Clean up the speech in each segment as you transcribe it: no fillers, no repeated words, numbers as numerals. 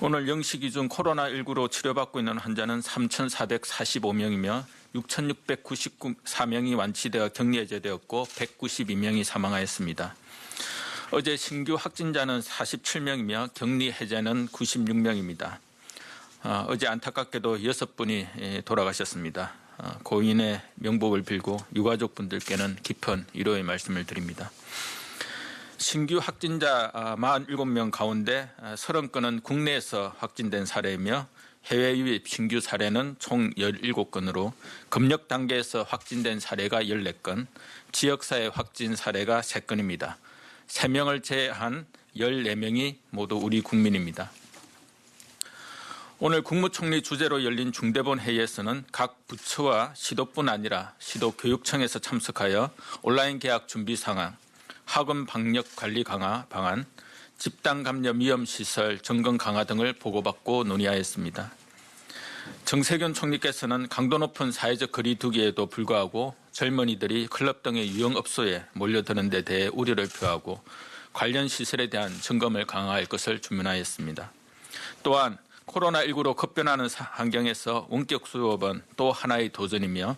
오늘 0시 기준 코로나19로 치료받고 있는 환자는 3,445명이며 6,694명이 완치되어 격리 해제되었고 192명이 사망하였습니다. 어제 신규 확진자는 47명이며 격리 해제는 96명입니다. 어제 안타깝게도 6분이 돌아가셨습니다. 고인의 명복을 빌고 유가족분들께는 깊은 위로의 말씀을 드립니다. 신규 확진자 47명 가운데 30건은 국내에서 확진된 사례이며 해외 유입 신규 사례는 총 17건으로 검역 단계에서 확진된 사례가 14건, 지역사회 확진 사례가 3건입니다. 3명을 제외한 14명이 모두 우리 국민입니다. 오늘 국무총리 주재로 열린 중대본 회의에서는 각 부처와 시도뿐 아니라 시도교육청에서 참석하여 온라인 개학 준비 상황, 학원 방역 관리 강화 방안, 집단 감염 위험 시설 점검 강화 등을 보고받고 논의하였습니다. 정세균 총리께서는 강도 높은 사회적 거리 두기에도 불구하고 젊은이들이 클럽 등의 유흥업소에 몰려드는 데 대해 우려를 표하고 관련 시설에 대한 점검을 강화할 것을 주문하였습니다. 또한 코로나19로 급변하는 환경에서 원격 수업은 또 하나의 도전이며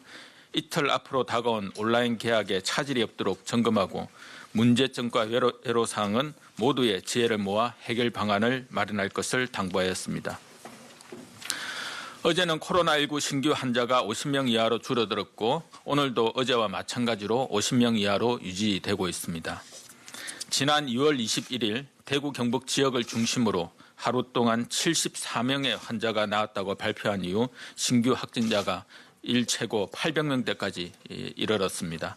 이틀 앞으로 다가온 온라인 개학에 차질이 없도록 점검하고 문제점과 애로사항은 모두의 지혜를 모아 해결 방안을 마련할 것을 당부하였습니다. 어제는 코로나19 신규 환자가 50명 이하로 줄어들었고 오늘도 어제와 마찬가지로 50명 이하로 유지되고 있습니다. 지난 2월 21일 대구 경북 지역을 중심으로 하루 동안 74명의 환자가 나왔다고 발표한 이후 신규 확진자가 일최고 800명대까지 이르렀습니다.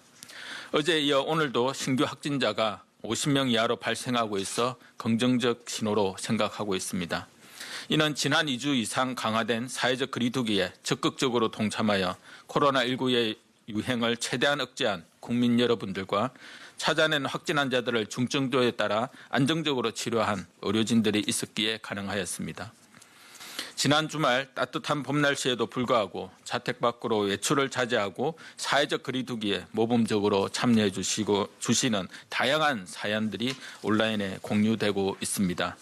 어제에 이어 오늘도 신규 확진자가 50명 이하로 발생하고 있어 긍정적 신호로 생각하고 있습니다. 이는 지난 2주 이상 강화된 사회적 거리두기에 적극적으로 동참하여 코로나19의 유행을 최대한 억제한 국민 여러분들과 찾아낸 확진 환자들을 중증도에 따라 안정적으로 치료한 의료진들이 있었기에 가능하였습니다. 지난 주말 따뜻한 봄 날씨에도 불구하고 자택 밖으로 외출을 자제하고 사회적 거리두기에 모범적으로 참여해 주시는 다양한 사연들이 온라인에 공유되고 있습니다.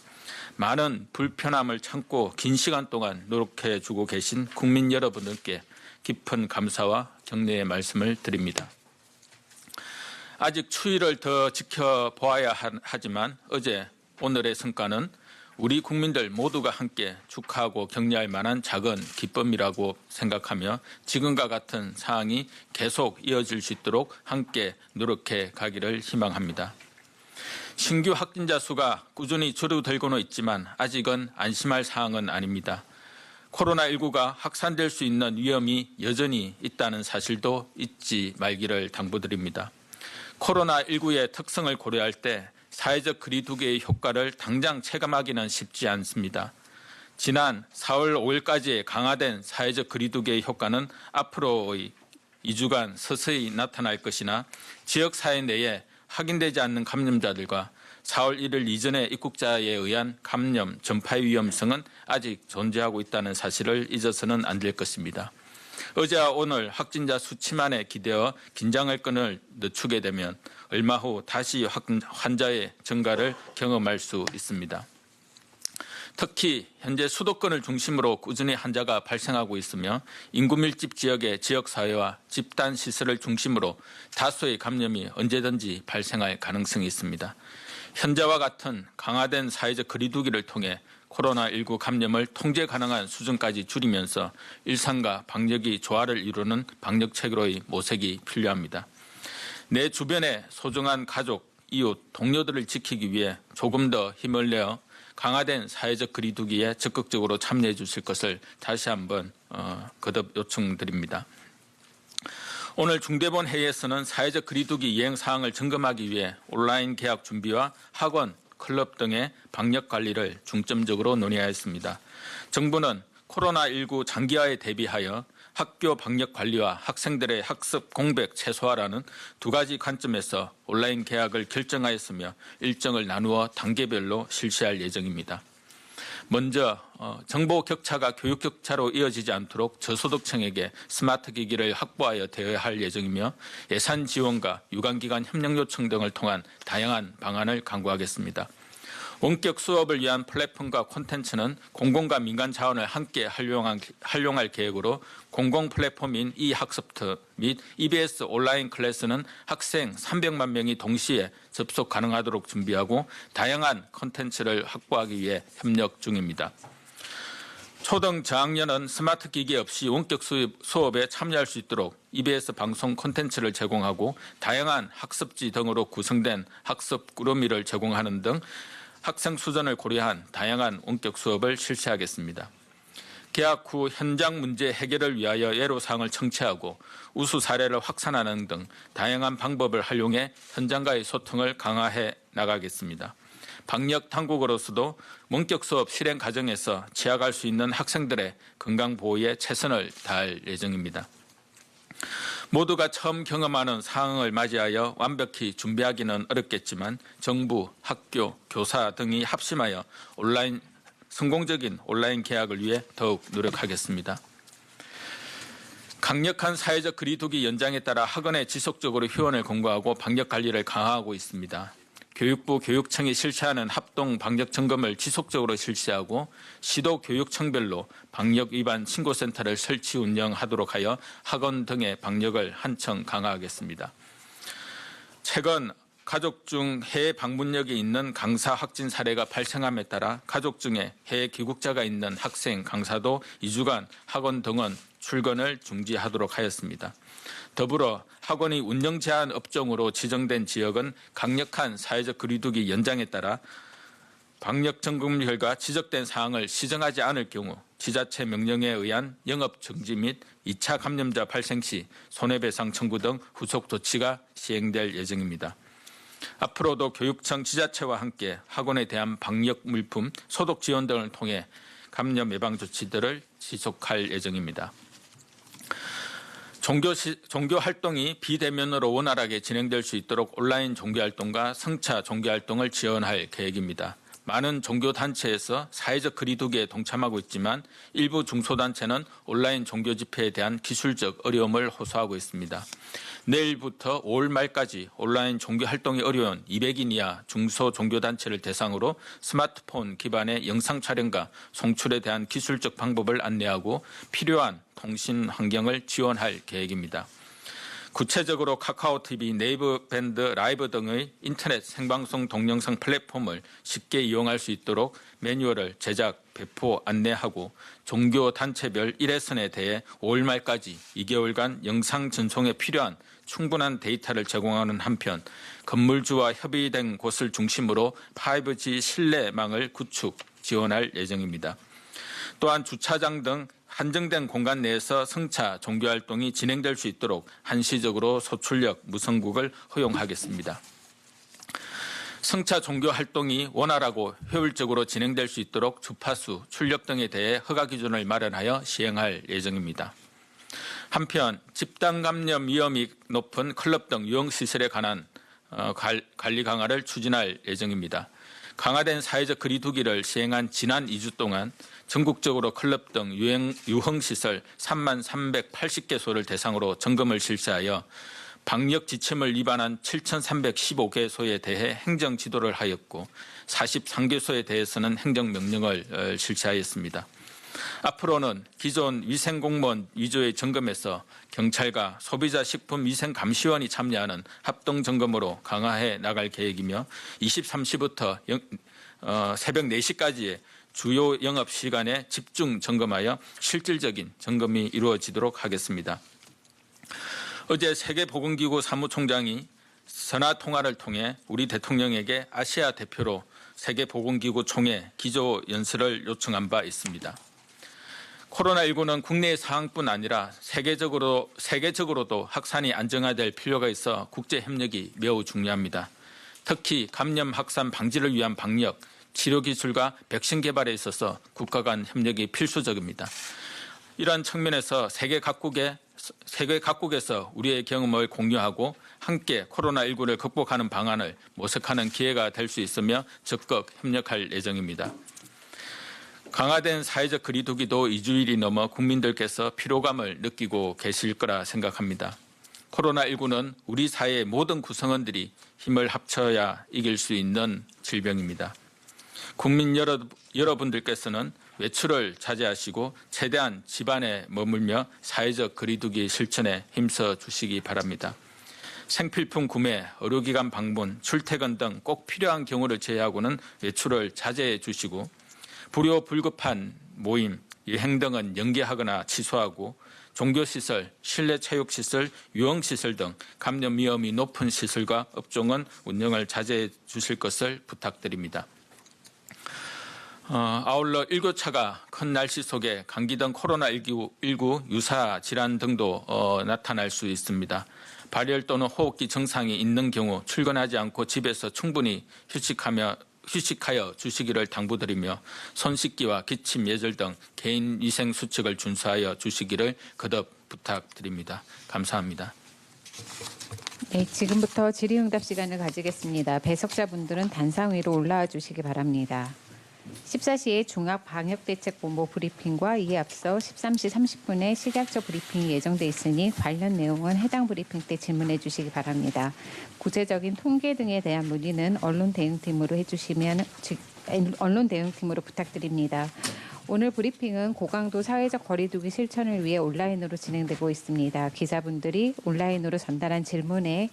많은 불편함을 참고 긴 시간 동안 노력해 주고 계신 국민 여러분들께 깊은 감사와 격려의 말씀을 드립니다. 아직 추이를 더 지켜보아야 하지만 어제 오늘의 성과는 우리 국민들 모두가 함께 축하하고 격려할 만한 작은 기쁨이라고 생각하며 지금과 같은 상황이 계속 이어질 수 있도록 함께 노력해 가기를 희망합니다. 신규 확진자 수가 꾸준히 줄어들고는 있지만 아직은 안심할 사항은 아닙니다. 코로나19가 확산될 수 있는 위험이 여전히 있다는 사실도 잊지 말기를 당부드립니다. 코로나19의 특성을 고려할 때 사회적 거리두기의 효과를 당장 체감하기는 쉽지 않습니다. 지난 4월 5일까지 강화된 사회적 거리두기의 효과는 앞으로의 2주간 서서히 나타날 것이나 지역사회 내에 확인되지 않는 감염자들과 4월 1일 이전의 입국자에 의한 감염 전파의 위험성은 아직 존재하고 있다는 사실을 잊어서는 안 될 것입니다. 어제와 오늘 확진자 수치만에 기대어 긴장의 끈을 늦추게 되면 얼마 후 다시 환자의 증가를 경험할 수 있습니다. 특히 현재 수도권을 중심으로 꾸준히 환자가 발생하고 있으며 인구 밀집 지역의 지역사회와 집단시설을 중심으로 다수의 감염이 언제든지 발생할 가능성이 있습니다. 현재와 같은 강화된 사회적 거리두기를 통해 코로나19 감염을 통제 가능한 수준까지 줄이면서 일상과 방역이 조화를 이루는 방역책으로의 모색이 필요합니다. 내 주변의 소중한 가족, 이웃, 동료들을 지키기 위해 조금 더 힘을 내어 강화된 사회적 거리두기에 적극적으로 참여해 주실 것을 다시 한번 거듭 요청드립니다. 오늘 중대본 회의에서는 사회적 거리두기 이행 사항을 점검하기 위해 온라인 개학 준비와 학원, 클럽 등의 방역 관리를 중점적으로 논의하였습니다. 정부는 코로나19 장기화에 대비하여 학교 방역 관리와 학생들의 학습 공백 최소화라는 두 가지 관점에서 온라인 개학을 결정하였으며 일정을 나누어 단계별로 실시할 예정입니다. 먼저 정보 격차가 교육 격차로 이어지지 않도록 저소득층에게 스마트 기기를 확보하여 대여할 예정이며 예산 지원과 유관기관 협력 요청 등을 통한 다양한 방안을 강구하겠습니다. 원격 수업을 위한 플랫폼과 콘텐츠는 공공과 민간 자원을 함께 활용할 계획으로 공공 플랫폼인 e학습트 및 EBS 온라인 클래스는 학생 300만 명이 동시에 접속 가능하도록 준비하고 다양한 콘텐츠를 확보하기 위해 협력 중입니다. 초등 저학년은 스마트 기기 없이 원격 수업에 참여할 수 있도록 EBS 방송 콘텐츠를 제공하고 다양한 학습지 등으로 구성된 학습 꾸러미를 제공하는 등 학생 수준을 고려한 다양한 원격 수업을 실시하겠습니다. 개학 후 현장 문제 해결을 위하여 애로사항을 청취하고 우수 사례를 확산하는 등 다양한 방법을 활용해 현장과의 소통을 강화해 나가겠습니다. 방역 당국으로서도 원격 수업 실행 과정에서 취약할 수 있는 학생들의 건강 보호에 최선을 다할 예정입니다. 모두가 처음 경험하는 상황을 맞이하여 완벽히 준비하기는 어렵겠지만 정부, 학교, 교사 등이 합심하여 성공적인 온라인 개학을 위해 더욱 노력하겠습니다. 강력한 사회적 거리두기 연장에 따라 학원에 지속적으로 휴원을 권고하고 방역 관리를 강화하고 있습니다. 교육부 교육청이 실시하는 합동 방역 점검을 지속적으로 실시하고 시도 교육청별로 방역 위반 신고센터를 설치 운영하도록 하여 학원 등의 방역을 한층 강화하겠습니다. 최근 가족 중 해외 방문력이 있는 강사 확진 사례가 발생함에 따라 가족 중에 해외 귀국자가 있는 학생, 강사도 2주간 학원 등원 출근을 중지하도록 하였습니다. 더불어 학원이 운영 제한 업종으로 지정된 지역은 강력한 사회적 거리두기 연장에 따라 방역 점검 결과 지적된 사항을 시정하지 않을 경우 지자체 명령에 의한 영업 정지 및 2차 감염자 발생 시 손해배상 청구 등 후속 조치가 시행될 예정입니다. 앞으로도 교육청 지자체와 함께 학원에 대한 방역 물품, 소독 지원 등을 통해 감염 예방 조치들을 지속할 예정입니다. 종교 활동이 비대면으로 원활하게 진행될 수 있도록 온라인 종교 활동과 성차 종교 활동을 지원할 계획입니다. 많은 종교 단체에서 사회적 거리두기에 동참하고 있지만 일부 중소단체는 온라인 종교 집회에 대한 기술적 어려움을 호소하고 있습니다. 내일부터 5월 말까지 온라인 종교 활동이 어려운 200인 이하 중소 종교단체를 대상으로 스마트폰 기반의 영상 촬영과 송출에 대한 기술적 방법을 안내하고 필요한 통신 환경을 지원할 계획입니다. 구체적으로 카카오TV, 네이버 밴드, 라이브 등의 인터넷 생방송 동영상 플랫폼을 쉽게 이용할 수 있도록 매뉴얼을 제작, 배포, 안내하고 종교단체별 1회선에 대해 5월 말까지 2개월간 영상 전송에 필요한 충분한 데이터를 제공하는 한편 건물주와 협의된 곳을 중심으로 5G 실내망을 구축, 지원할 예정입니다. 또한 주차장 등 한정된 공간 내에서 성차 종교활동이 진행될 수 있도록 한시적으로 소출력 무선국을 허용하겠습니다. 성차 종교활동이 원활하고 효율적으로 진행될 수 있도록 주파수, 출력 등에 대해 허가 기준을 마련하여 시행할 예정입니다. 한편 집단 감염 위험이 높은 클럽 등 유흥시설에 관한 관리 강화를 추진할 예정입니다. 강화된 사회적 거리두기를 시행한 지난 2주 동안 전국적으로 클럽 등 유흥시설 3380개소를 대상으로 점검을 실시하여 방역 지침을 위반한 7315개소에 대해 행정 지도를 하였고 43개소에 대해서는 행정명령을 실시하였습니다. 앞으로는 기존 위생공무원 위주의 점검에서 경찰과 소비자식품위생감시원이 참여하는 합동점검으로 강화해 나갈 계획이며 23시부터 새벽 4시까지의 주요 영업시간에 집중 점검하여 실질적인 점검이 이루어지도록 하겠습니다. 어제 세계보건기구 사무총장이 전화통화를 통해 우리 대통령에게 아시아 대표로 세계보건기구 총회 기조연설을 요청한 바 있습니다. 코로나19는 국내의 상황뿐 아니라 세계적으로도 확산이 안정화될 필요가 있어 국제협력이 매우 중요합니다. 특히 감염 확산 방지를 위한 방역, 치료기술과 백신 개발에 있어서 국가 간 협력이 필수적입니다. 이러한 측면에서 세계 각국에서 우리의 경험을 공유하고 함께 코로나19를 극복하는 방안을 모색하는 기회가 될 수 있으며 적극 협력할 예정입니다. 강화된 사회적 거리두기도 2주일이 넘어 국민들께서 피로감을 느끼고 계실 거라 생각합니다. 코로나19는 우리 사회의 모든 구성원들이 힘을 합쳐야 이길 수 있는 질병입니다. 국민 여러분들께서는 외출을 자제하시고 최대한 집안에 머물며 사회적 거리두기 실천에 힘써 주시기 바랍니다. 생필품 구매, 의료기관 방문, 출퇴근 등 꼭 필요한 경우를 제외하고는 외출을 자제해 주시고 불효불급한 모임, 여행 등은 연기하거나 취소하고 종교시설, 실내체육시설, 유흥시설 등 감염 위험이 높은 시설과 업종은 운영을 자제해 주실 것을 부탁드립니다. 아울러 일교차가 큰 날씨 속에 감기 등 코로나19 유사 질환 등도 나타날 수 있습니다. 발열 또는 호흡기 증상이 있는 경우 출근하지 않고 집에서 충분히 휴식하여 주시기를 당부드리며 손 씻기와 기침, 예절 등 개인 위생 수칙을 준수하여 주시기를 거듭 부탁드립니다. 감사합니다. 네, 지금부터 질의응답 시간을 가지겠습니다. 배석자분들은 단상 위로 올라와 주시기 바랍니다. 14시에 중앙방역대책본부 브리핑과 이에 앞서 13시 30분에 식약처 브리핑이 예정돼 있으니 관련 내용은 해당 브리핑 때 질문해 주시기 바랍니다. 구체적인 통계 등에 대한 문의는 언론 대응팀으로 부탁드립니다. 오늘 브리핑은 고강도 사회적 거리두기 실천을 위해 온라인으로 진행되고 있습니다. 기자분들이 온라인으로 전달한 질문에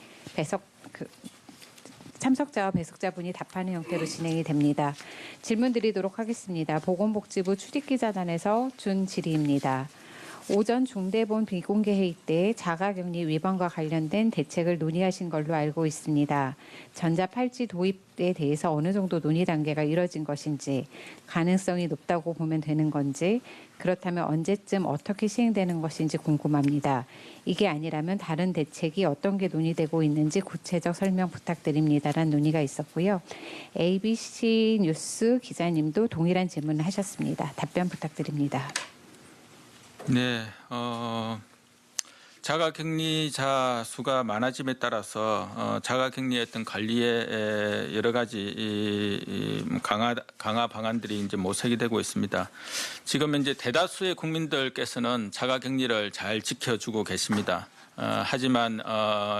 참석자와 배석자분이 답하는 형태로 진행이 됩니다. 질문 드리도록 하겠습니다. 보건복지부 출입기자단에서 준 질의입니다. 오전 중대본 비공개 회의 때 자가격리 위반과 관련된 대책을 논의하신 걸로 알고 있습니다. 전자팔찌 도입에 대해서 어느 정도 논의 단계가 이뤄진 것인지, 가능성이 높다고 보면 되는 건지, 그렇다면 언제쯤 어떻게 시행되는 것인지 궁금합니다. 이게 아니라면 다른 대책이 어떤 게 논의되고 있는지 구체적 설명 부탁드립니다라는 논의가 있었고요. ABC 뉴스 기자님도 동일한 질문을 하셨습니다. 답변 부탁드립니다. 네, 자가격리자 수가 많아짐에 따라서 자가격리의 어떤 관리에 여러 가지 강화 방안들이 이제 모색이 되고 있습니다. 지금 이제 대다수의 국민들께서는 자가격리를 잘 지켜주고 계십니다. 하지만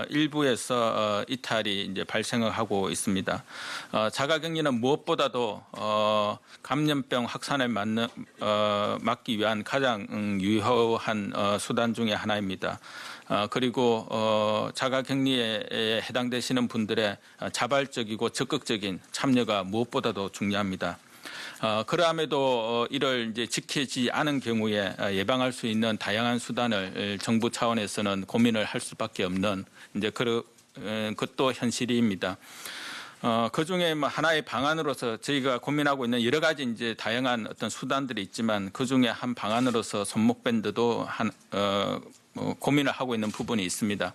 일부에서 이탈이 이제 발생을 하고 있습니다. 자가격리는 무엇보다도 감염병 확산을 막기 위한 가장 유효한 수단 중에 하나입니다. 그리고 자가격리에 해당되시는 분들의 자발적이고 적극적인 참여가 무엇보다도 중요합니다. 그러함에도 이를 이제 지키지 않은 경우에 예방할 수 있는 다양한 수단을 정부 차원에서는 고민을 할 수밖에 없는 이제 그것도 현실입니다. 그 중에 하나의 방안으로서 저희가 고민하고 있는 여러 가지 이제 다양한 어떤 수단들이 있지만 그 중에 한 방안으로서 손목밴드도 고민을 하고 있는 부분이 있습니다.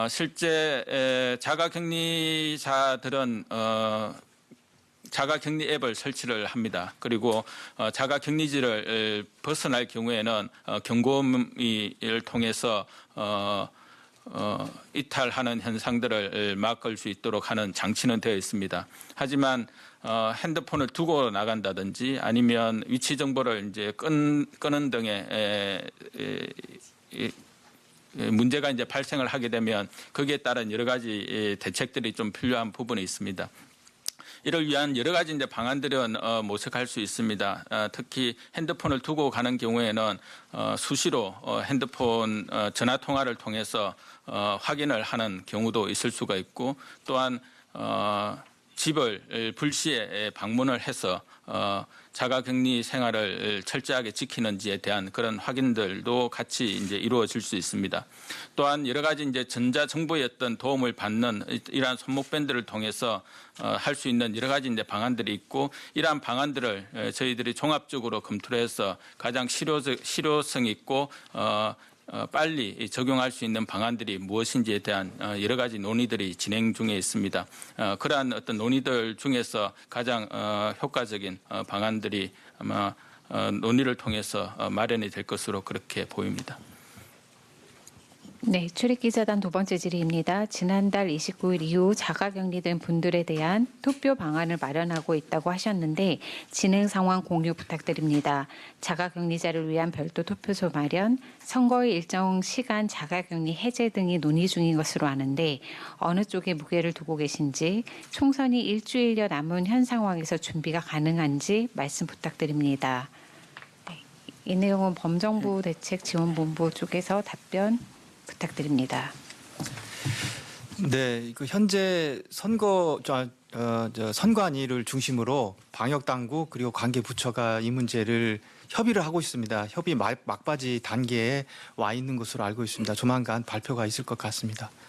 실제 자가격리자들은 자가격리 앱을 설치를 합니다. 그리고 자가격리지를 벗어날 경우에는 경고음을 통해서 이탈하는 현상들을 막을 수 있도록 하는 장치는 되어 있습니다. 하지만 핸드폰을 두고 나간다든지 아니면 위치 정보를 이제 끄는 등의 문제가 이제 발생을 하게 되면 거기에 따른 여러 가지 대책들이 좀 필요한 부분이 있습니다. 이를 위한 여러 가지 이제 방안들은 모색할 수 있습니다. 특히 핸드폰을 두고 가는 경우에는 수시로 핸드폰 전화 통화를 통해서 확인을 하는 경우도 있을 수가 있고, 또한 집을 불시에 방문을 해서 자가격리 생활을 철저하게 지키는지에 대한 그런 확인들도 같이 이제 이루어질 수 있습니다. 또한 여러 가지 이제 전자정보의 어떤 도움을 받는 이러한 손목밴드를 통해서 할 수 있는 여러 가지 이제 방안들이 있고, 이러한 방안들을 저희들이 종합적으로 검토를 해서 가장 실효성 있고 빨리 적용할 수 있는 방안들이 무엇인지에 대한 여러 가지 논의들이 진행 중에 있습니다. 그러한 어떤 논의들 중에서 가장 효과적인 방안들이 아마 논의를 통해서 마련이 될 것으로 그렇게 보입니다. 네, 출입기자단 두 번째 질의입니다. 지난달 29일 이후 자가격리된 분들에 대한 투표 방안을 마련하고 있다고 하셨는데 진행 상황 공유 부탁드립니다. 자가격리자를 위한 별도 투표소 마련, 선거의 일정 시간 자가격리 해제 등이 논의 중인 것으로 아는데 어느 쪽에 무게를 두고 계신지, 총선이 일주일여 남은 현 상황에서 준비가 가능한지 말씀 부탁드립니다. 네, 이 내용은 범정부 대책지원본부 쪽에서 답변 부탁드립니다. 네, 그 현재 선관위를 중심으로 방역 당국 그리고 관계 부처가 이 문제를 협의를 하고 있습니다. 협의 막바지 단계에 와 있는 것으로 알고 있습니다. 조만간 발표가 있을 것 같습니다.